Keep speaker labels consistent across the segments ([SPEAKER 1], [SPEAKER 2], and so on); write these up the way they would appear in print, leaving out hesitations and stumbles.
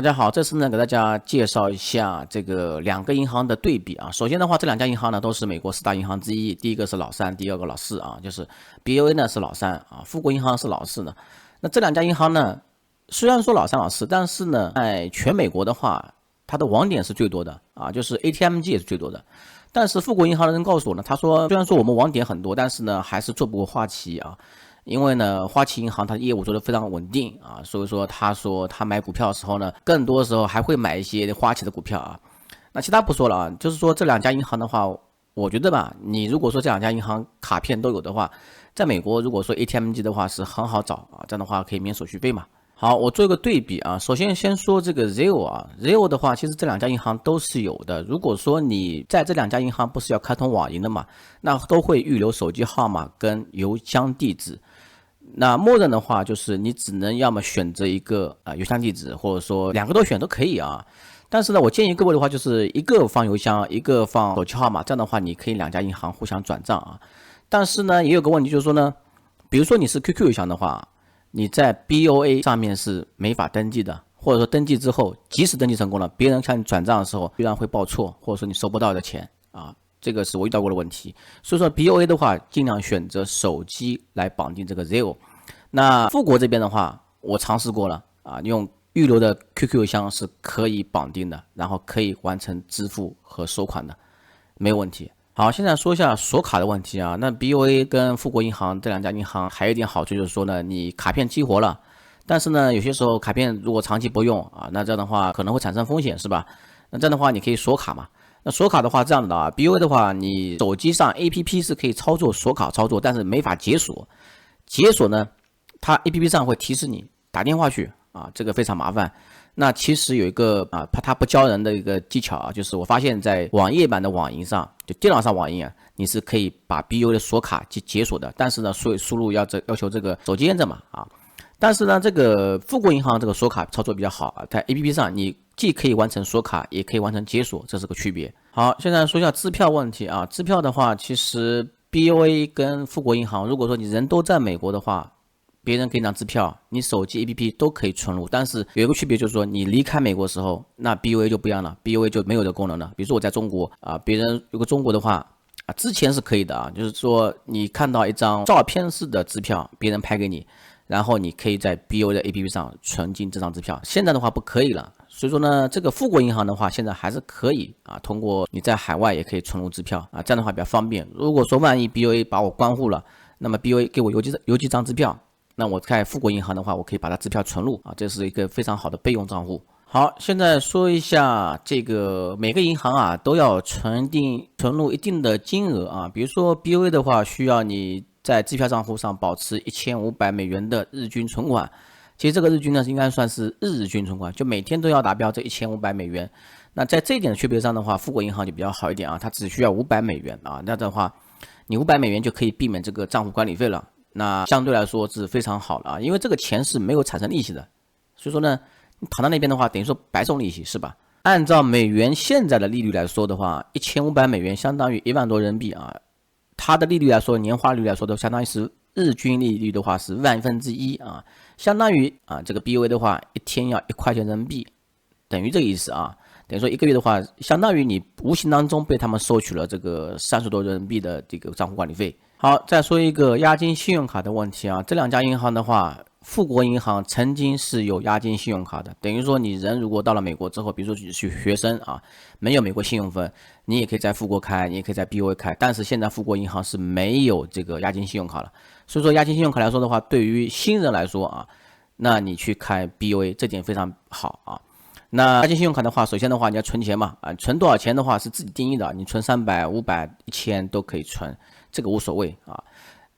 [SPEAKER 1] 大家好，这次呢给大家介绍一下这个两个银行的对比啊。首先的话，这两家银行呢都是美国四大银行之一，第一个是老三，第二个老四啊，就是 BOA 呢是老三啊，富国银行是老四呢。那这两家银行呢，虽然说老三老四，但是呢，在全美国的话，它的网点是最多的啊，就是 ATM 机也是最多的。但是富国银行的人告诉我呢，他说虽然说我们网点很多，但是呢还是做不过花旗啊。因为呢，花旗银行它的业务做得非常稳定啊，所以说他说他买股票的时候呢，更多的时候还会买一些花旗的股票啊。那其他不说了啊，就是说这两家银行的话，我觉得吧，你如果说这两家银行卡片都有的话，在美国如果说 ATM 机的话是很好找啊，这样的话可以免手续费嘛。好，我做一个对比啊，首先先说这个 Zelle 啊，Zelle 的话，其实这两家银行都是有的。如果说你在这两家银行不是要开通网银的嘛，那都会预留手机号码跟邮箱地址。那默认的话，就是你只能要么选择一个邮箱地址，或者说两个都选都可以啊。但是呢，我建议各位的话，就是一个放邮箱，一个放手机号码，这样的话你可以两家银行互相转账啊。但是呢，也有个问题就是说呢，比如说你是 QQ 邮箱的话，你在 BOA 上面是没法登记的，或者说登记之后，即使登记成功了，别人向你转账的时候，居然会报错，或者说你收不到的钱啊。这个是我遇到过的问题，所以说 BOA 的话，尽量选择手机来绑定这个 Zelle。那富国这边的话，我尝试过了啊，用预留的 QQ 邮箱是可以绑定的，然后可以完成支付和收款的，没有问题。好，现在说一下锁卡的问题啊。那 BOA 跟富国银行这两家银行还有一点好处就是说呢，你卡片激活了，但是呢，有些时候卡片如果长期不用啊，那这样的话可能会产生风险，是吧？那这样的话你可以锁卡嘛。那锁卡的话，这样的啊 ，BOA 的话，你手机上 APP 是可以操作锁卡操作，但是没法解锁。解锁呢，它 APP 上会提示你打电话去啊，这个非常麻烦。那其实有一个怕它不教人的一个技巧啊，就是我发现在网页版的网银上，就电脑上网银啊，你是可以把 BOA 的锁卡去解锁的，但是呢，输入要求这个手机验证码啊。但是呢，这个富国银行这个锁卡操作比较好啊，在 APP 上你既可以完成锁卡，也可以完成解锁，这是个区别。好，现在说一下支票问题啊。支票的话，其实 BOA 跟富国银行，如果说你人都在美国的话，别人给你张支票，你手机 APP 都可以存入。但是有一个区别就是说，你离开美国的时候，那 BOA 就不一样了 ，BOA 就没有这个功能了。比如说我在中国啊，别人有个中国的话啊，之前是可以的啊，就是说你看到一张照片式的支票，别人拍给你。然后你可以在 BOA 的 APP 上存进这张支票，现在的话不可以了。所以说呢，这个富国银行的话，现在还是可以啊，通过你在海外也可以存入支票啊，这样的话比较方便。如果说万一 BOA 把我关户了，那么 BOA 给我邮寄张支票，那我在富国银行的话，我可以把它支票存入啊，这是一个非常好的备用账户。好，现在说一下这个每个银行啊都要存入一定的金额啊，比如说 BOA 的话需要你在支票账户上保持$1500的日均存款，其实这个日均呢应该算是日均存款，就每天都要达标这$1500。那在这一点的区别上的话，富国银行就比较好一点啊，它只需要$500啊，那的话你$500就可以避免这个账户管理费了，那相对来说是非常好的啊，因为这个钱是没有产生利息的，所以说呢，你躺在那边的话，等于说白送利息是吧？按照美元现在的利率来说的话，$1500相当于1万多人民币啊。它的利率来说，年化利率来说，都相当于是日均利率的话是1/1000啊，相当于啊这个 BOA 的话一天要1块钱人民币，等于这个意思啊，等于说一个月的话，相当于你无形当中被他们收取了这个30多人民币的这个账户管理费。好，再说一个押金信用卡的问题啊，这两家银行的话。富国银行曾经是有押金信用卡的，等于说你人如果到了美国之后，比如说你是学生啊，没有美国信用分，你也可以在富国开，你也可以在 BOA 开，但是现在富国银行是没有这个押金信用卡了，所以说押金信用卡来说的话，对于新人来说啊，那你去开 BOA 这点非常好啊。那押金信用卡的话，首先的话你要存钱嘛，啊，存多少钱的话是自己定义的，你存300、500、1000都可以存，这个无所谓啊。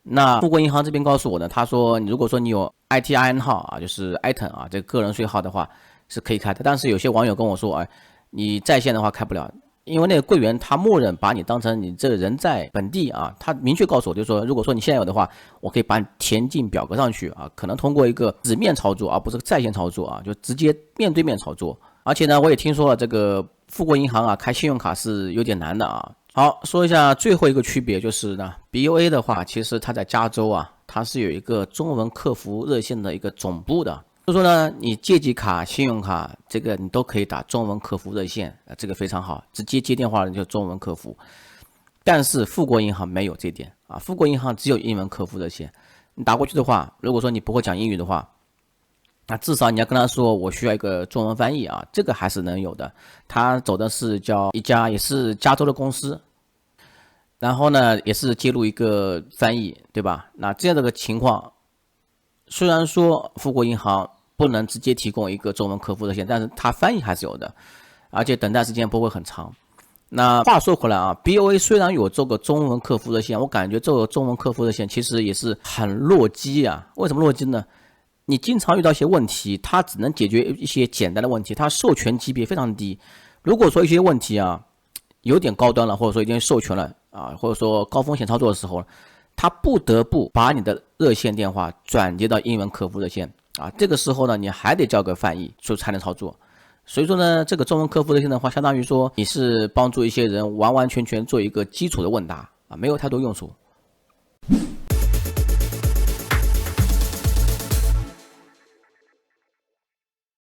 [SPEAKER 1] 那富国银行这边告诉我呢，他说你如果说你有 ITIN 号啊，就是 ITIN 啊，这个个人税号的话是可以开的，但是有些网友跟我说，哎，你在线的话开不了，因为那个柜员他默认把你当成你这个人在本地啊，他明确告诉我，就是说如果说你现在有的话，我可以把你填进表格上去啊，可能通过一个纸面操作而不是在线操作啊，就直接面对面操作。而且呢，我也听说了这个富国银行啊开信用卡是有点难的啊。好，说一下最后一个区别就是呢 ，BOA 的话，其实它在加州啊，它是有一个中文客服热线的一个总部的。所以说呢，你借记卡、信用卡这个你都可以打中文客服热线，这个非常好，直接接电话的就中文客服。但是富国银行没有这点啊，富国银行只有英文客服热线。你打过去的话，如果说你不会讲英语的话，那至少你要跟他说我需要一个中文翻译啊，这个还是能有的。他走的是叫一家也是加州的公司，然后呢也是接入一个翻译，对吧？那这样的个情况。虽然说富国银行不能直接提供一个中文客服热线，但是它翻译还是有的，而且等待时间不会很长。那话说回来啊 ，BOA 虽然有这个中文客服热线，我感觉这个中文客服热线其实也是很弱鸡啊。为什么弱鸡呢？你经常遇到一些问题，它只能解决一些简单的问题，它授权级别非常低。如果说一些问题啊有点高端了，或者说已经授权了啊，或者说高风险操作的时候，他不得不把你的热线电话转接到英文客服热线啊，这个时候呢，你还得交个翻译才能操作。所以说呢，这个中文客服热线的话，相当于说你是帮助一些人完完全全做一个基础的问答啊，没有太多用处。